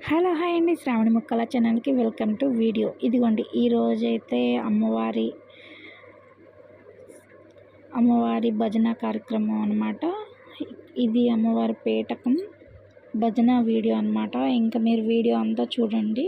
Hello hi అండి, శ్రావణి ముక్కల ఛానల్కి వెల్కమ్ టు వీడియో. ఇదిగోండి ఈరోజైతే అమ్మవారి భజన కార్యక్రమం అనమాట. ఇది అమ్మవారి పేటకం భజన వీడియో అనమాట. ఇంకా మీరు వీడియో అంతా చూడండి.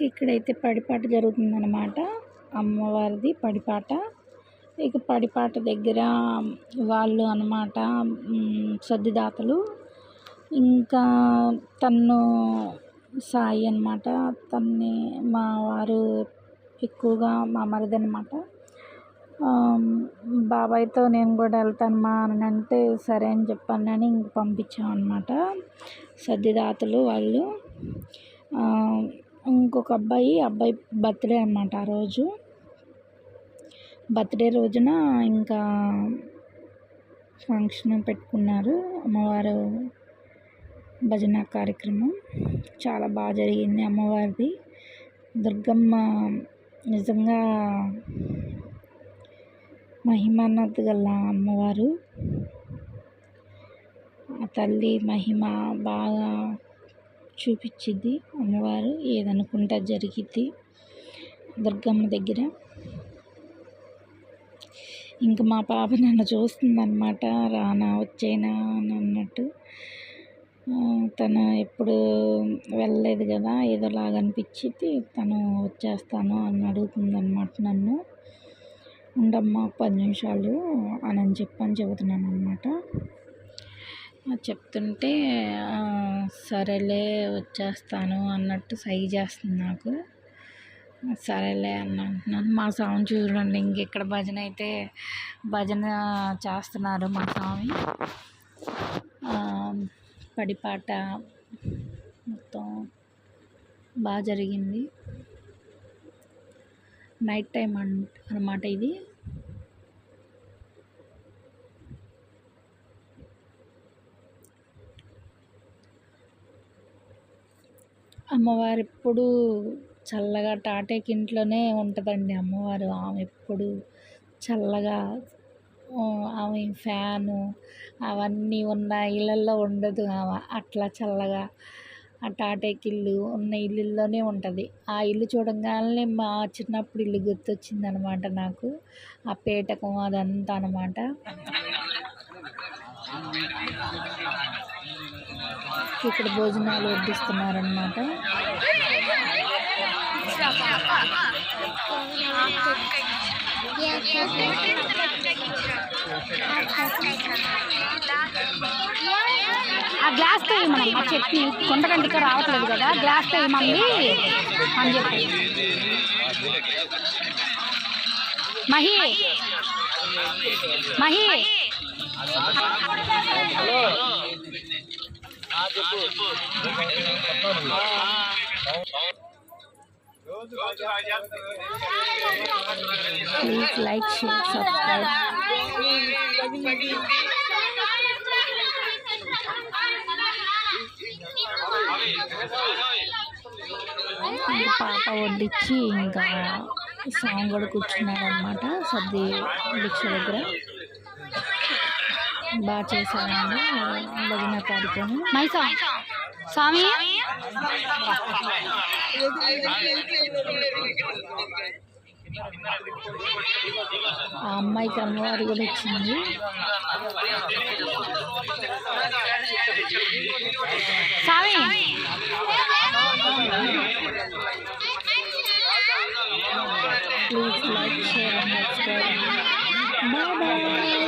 ఇక్కడైతే పడిపాట జరుగుతుందన్నమాట. అమ్మవారిది పడిపాట. ఇక పడిపాట దగ్గర వాళ్ళు అన్నమాట సద్దిదాతలు. ఇంకా తన్ను సాయి అన్నమాట. తన్ని మా వారు ఎక్కువగా మా మరిది అన్నమాట. బాబాయ్తో నేను కూడా వెళ్తానమ్మా అని అంటే సరే అని చెప్పానని ఇంక పంపించామన్నమాట. సద్దిదాతలు వాళ్ళు. ఇంకొక అబ్బాయి బర్త్డే అన్నమాట. ఆ రోజు బర్త్డే రోజున ఇంకా ఫంక్షన్ పెట్టుకున్నారు. అమ్మవారు భజన కార్యక్రమం చాలా బాగా జరిగింది. అమ్మవారిది దుర్గమ్మ నిజంగా మహిమాన్నత గల అమ్మవారు. ఆ తల్లి మహిమ బాగా చూపించింది. అమ్మవారు ఏదనుకుంటా జరిగిద్ది దుర్గమ్మ దగ్గర. ఇంకా మా పాప నన్ను చూస్తుందన్నమాట, రానా వచ్చేనా అని అన్నట్టు. తను ఎప్పుడు వెళ్ళలేదు కదా, ఏదోలాగా అనిపించింది. తను వచ్చేస్తాను అని అడుగుతుందన్నమాట నన్ను. ఉండమ్మా 10 నిమిషాలు అని చెబుతున్నాను అన్నమాట. చెప్తుంటే సరేలే వచ్చేస్తాను అన్నట్టు సైగ చేస్తుంది నాకు. సరేలే అని అంటున్నాను. మా స్వామి చూడండి, ఇంకెక్కడ భజన చేస్తున్నారు మా స్వామి. పడిపాట మొత్తం బాగా జరిగింది. నైట్ టైం అన్నమాట ఇది. అమ్మవారు ఎప్పుడు చల్లగా తాటేకి ఇంట్లోనే ఉంటుందండి. అమ్మవారు ఆమె ఎప్పుడు చల్లగా ఆమె ఫ్యాను అవన్నీ ఉన్న ఇళ్ళల్లో ఉండదు ఆమె. అట్లా చల్లగా ఆ తాటేకిల్లు ఉన్న ఇల్లుల్లోనే ఉంటుంది. ఆ ఇల్లు చూడంగానే మా చిన్నప్పుడు ఇల్లు గుర్తొచ్చిందనమాట నాకు. ఆ పేటకం అదంతా అనమాట. ఇక్కడ భోజనాలు వడ్డిస్తున్నారనమాట. ఆ గ్లాస్తో ఏమన్నా మా చట్నీ కొండగంటిక రావట్లేదు కదా, గ్లాస్తో ఏమంది అని చెప్పి. Mahi Mahi please like, share, subscribe. పాట వడ్డించి ఇంకా సాంగ్ కూడా కూర్చున్నారనమాట సద్ది భిక్ష దగ్గర. బాగా చేశారండి భజన కార్యక్రమం. మైసా స్వామి ఆ అమ్మాయికి అమ్మవారు కూడా వచ్చింది. స్వామి please like, share and subscribe. Bye bye.